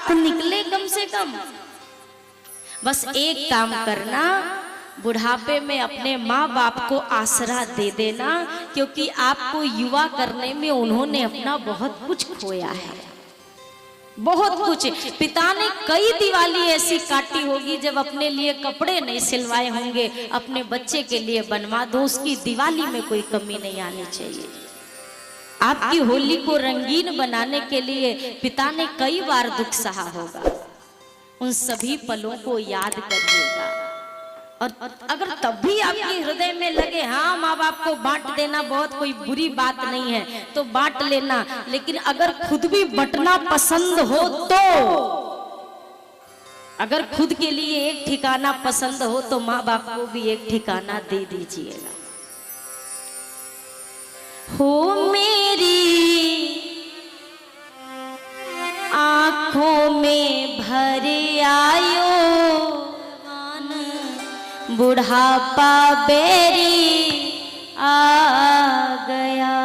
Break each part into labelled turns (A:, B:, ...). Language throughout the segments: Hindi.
A: अर्थ निकले कम से कम। बस एक काम करना, बुढ़ापे में अपने माँ बाप को आसरा दे देना, क्योंकि आपको युवा करने में उन्होंने अपना बहुत कुछ खोया है, बहुत कुछ। पिता ने कई दिवाली ऐसी काटी होगी जब अपने लिए कपड़े नहीं सिलवाए होंगे, अपने बच्चे के लिए बनवा दो, उसकी दिवाली में कोई कमी नहीं आनी चाहिए। आपकी होली को रंगीन बनाने के लिए पिता ने कई बार दुख सहा होगा, उन सभी पलों को याद करिएगा। और अगर तब भी आपके हृदय में लगे हाँ माँ बाप को बांट देना बहुत कोई बुरी बात नहीं है, तो बांट लेना, लेकिन अगर खुद भी बंटना पसंद हो तो, अगर खुद के लिए एक ठिकाना पसंद हो तो माँ बाप को भी एक ठिकाना दे दीजिएगा। हो मेरी आंखों में भर आयो बुढ़ापा बेरी आ गया।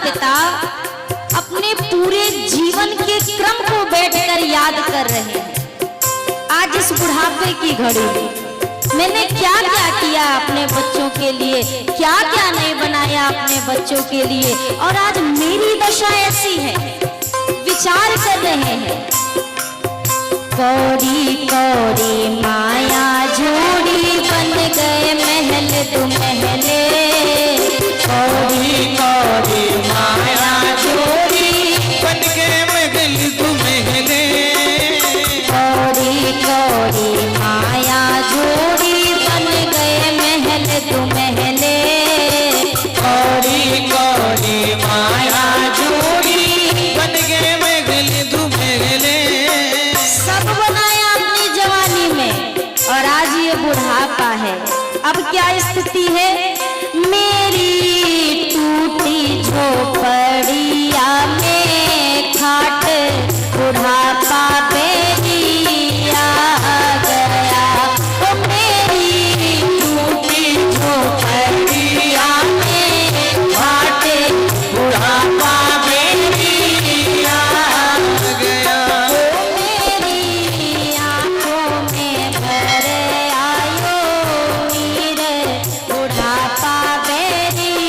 A: पिता अपने पूरे जीवन के क्रम को बैठकर याद कर रहे हैं। आज इस बुढ़ापे की घड़ी में मैंने क्या क्या किया अपने बच्चों के लिए, क्या क्या नहीं बनाया अपने बच्चों के लिए, और आज मेरी दशा ऐसी है। विचार कर रहे हैं। कौड़ी कौड़ी माया जोड़ी बन गए महल दो महले, कौड़ी कौड़ी माया जोड़ी
B: बन गए महल दो महले,
A: कौड़ी कौड़ी माया जोड़ी बन गए महल दो महले,
B: कौड़ी कौड़ी माया जोड़ी बन गए महल दो महले।
A: सब बनाया अपनी जवानी में और आज ये बुढ़ापा है। अब क्या स्थिति है? मेरी टूटी झोपड़िया में खाट बुढ़ापा बेरी आ गया। ओ मेरी टूटी झोपड़िया में खाट बुढ़ापा बेरी आ
B: गया।
A: मेरी आंखों में भर आयो नीर बुढ़ापा बेरी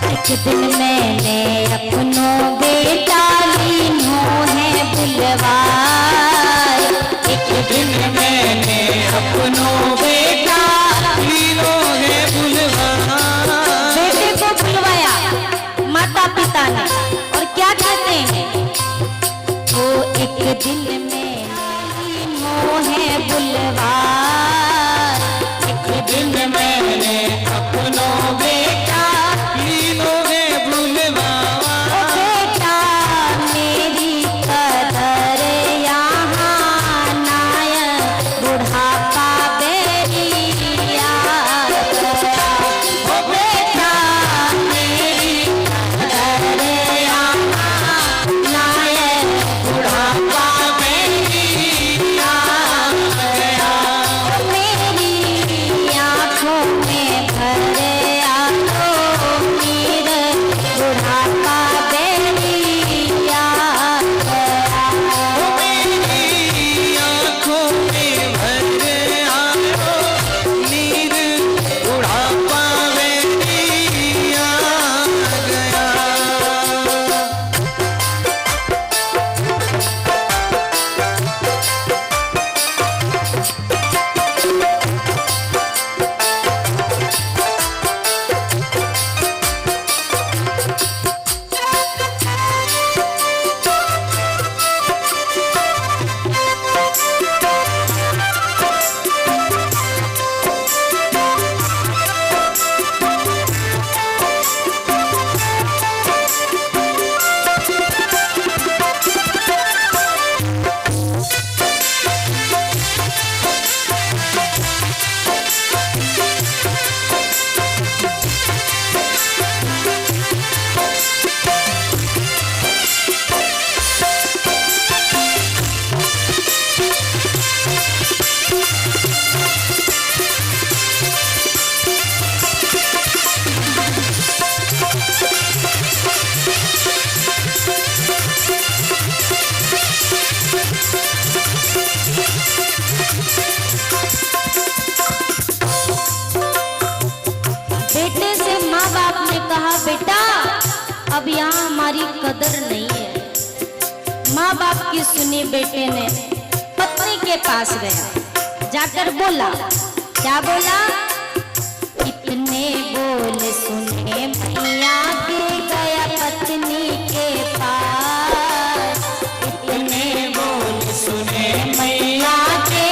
A: एक दिन मैंने अपनों बेटा लीनो है बुलवाए,
B: एक दिन मैंने अपनों बेटा लीनो है बुलवाया।
A: बेटे को बुलवाया माता पिता ने, और क्या कहते हैं, वो एक दिन मैंने लीनो है बुलवाए,
B: एक दिन मैंने अपनों बेटा लीनो है बुलवाया।
A: ओ बेटा मेरी कदर यहाँ नायक बुढ़ापा बेरिया गया, ओ बेटा मेरी कदर यहाँ नायक बुढ़ापा बेरिया गया, ओ मेरी आँखों में भर आंखों नीर बुढ़ापा बेरिया गया।
B: ओ मेरी आँखों में भर आयो नीर बुढ़ापा मेरी आ गया।
A: बेटे से माँ बाप ने कहा, बेटा अब यहाँ हमारी कदर नहीं है। माँ बाप की सुनी बेटे ने पत्नी के पास गया, जाकर बोला, क्या बोला, इतने बोल सुने मैया के गया पत्नी के पास, इतने बोल
B: सुने
A: मैया के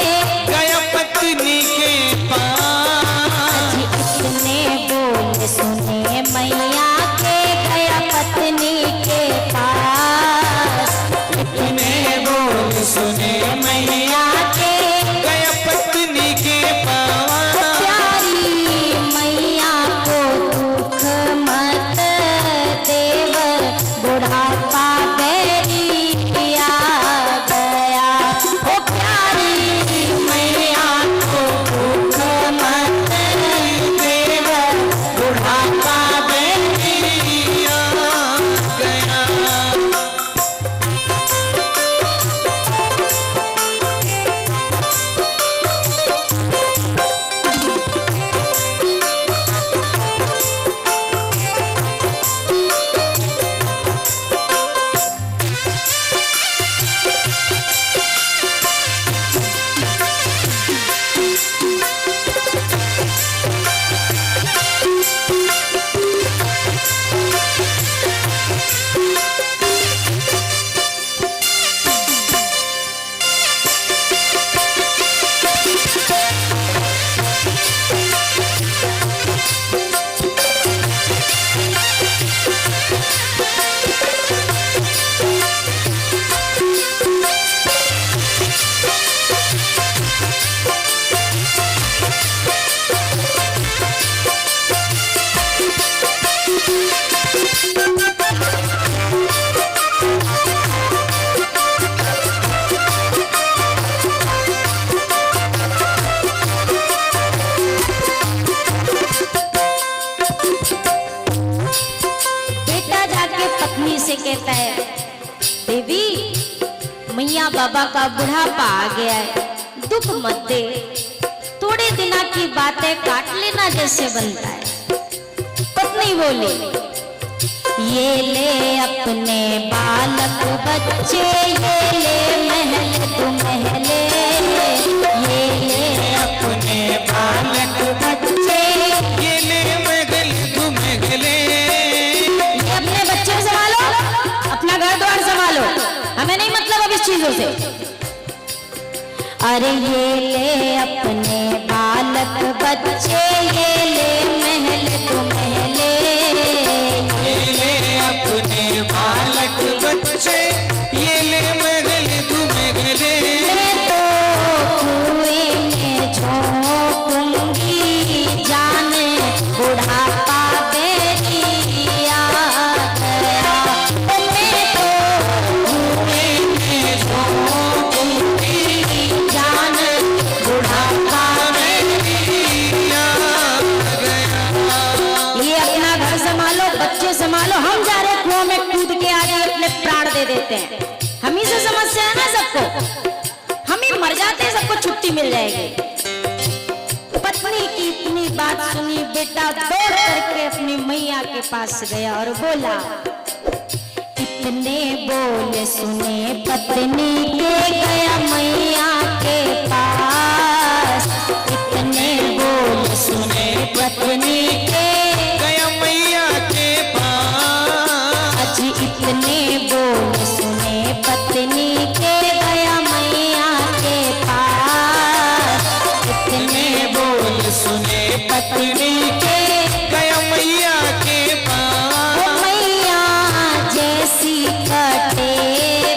B: गया पत्नी के पास।
A: इतने बोल सुने मैया के गया पत्नी के पास,
B: इतने बोल सुने मैया
A: के
B: गया पत्नी के पास।
A: प्यारी मैया को दुख मत देवर बुढ़ापा बेरिया गया, ओ प्यारी मैया को दुख मत देवर बुढ़ापा
B: बेरिया गया।
A: से कहता है, देवी मैया बाबा का बुढ़ापा आ गया है, दुख मत दे, थोड़े दिना की बातें काट लेना जैसे बनता है। पत्नी बोली, ये ले अपने बालक बच्चे, ये ले महल तू महले, ये ले
B: अपने बालक
A: बच्चे,
B: ये ले महल तू महले।
A: ये अपने बच्चे संभालो, अपना घर द्वार संभालो, हमें नहीं मतलब अब इस चीजों से। अरे ये ले अपने बालक बच्चे, ये ले महल तू महले,
B: ये ले अपने बालक बच्चे, ये ले महल तू महले।
A: मैं तो कुएं में झोंकूंगी, जान बुढ़ापा बेरी आ गया। मैं तो कुएं में झोंकूंगी, जान बुढ़ापा बेरी आ गया। ये अपना घर संभालो, बच्चे संभालो, हम जा रहे कुआं में कूद के आगे अपने प्राण दे देते हैं। हम ही से समस्या है ना सबको, हम ही मर जाते हैं, सबको छुट्टी मिल जाएगी। पत्नी की इतनी बात सुनी, बेटा दौड़ करके अपनी मैया के पास गया और बोला, इतने बोल सुने पत्नी के गया मैया के पास, इतने बोल सुने पत्नी के
B: गया मैया के पास।
A: अजी इतने बोल सुने पत्नी के गया मैया के पास, इतने
B: बोल सुने
A: पत्नी के
B: गया मैया के
A: ओ
B: पास।
A: मैया जैसी कटे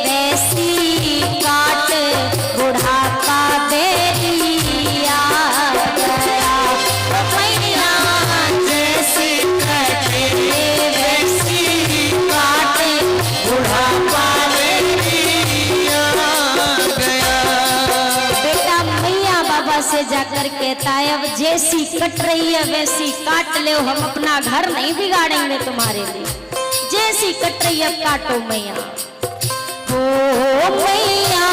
A: वैसी काट, बुढ़ापा बेरी आ गया। ओ मैया जैसी कटे वैसी काट, बुढ़ापा बेरी आ गया। बेटा मैया बाबा से जाकर कहता है, अब जैसी कट रही है वैसी काट ले, हम अपना घर नहीं बिगाड़ेंगे तुम्हारे लिए, जैसी कट रही है काटो मैया। ओ मैया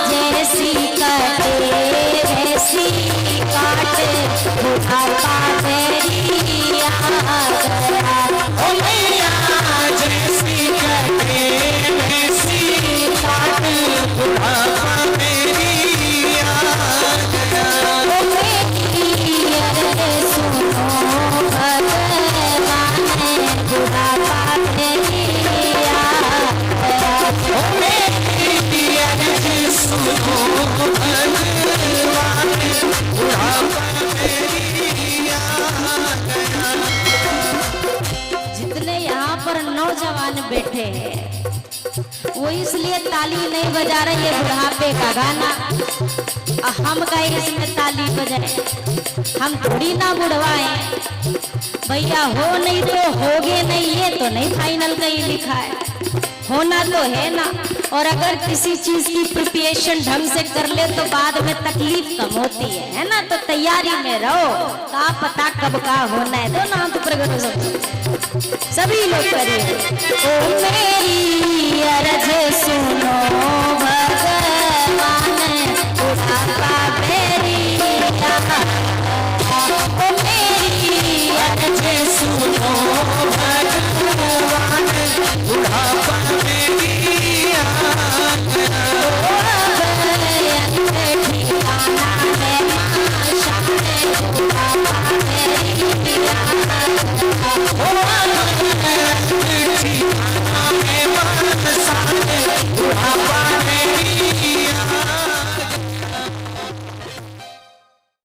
A: जैसी कटे वैसी काट, बुढ़ापा बेरी आ गया। ओ मैया
B: जैसी कटे वैसी
A: काट,
B: बुढ़ापा मेरी आ गया।
A: ओ मेरी अरे सुनो भगवान, बुढ़ापा बेरी आ गया।
B: ओ मेरी अर्ज़ सुनो भगवान, बुढ़ापा मेरी आ गया।
A: जितने यहाँ पर नौजवान बैठे हैं वो इसलिए ताली नहीं बजा रहे ये बुढ़ापे का गाना, हम कहे इसमें ताली बजाए, हम थोड़ी ना बुढ़वाए भैया, हो नहीं तो होगे नहीं, ये तो नहीं फाइनल कहीं लिखा है, होना तो है ना। और अगर किसी चीज की प्रिपरेशन ढंग से कर ले तो बाद में तकलीफ कम होती है ना। तो तैयारी में रहो, का पता कब का होना है। दो ना तो प्रगट सभी लोग करिए। ओ मेरी अर्ज सुनो भगवान, बुढ़ापा बेरी आ गया। ओ मेरी अर्ज सुनो
B: भगवान, बुढ़ापा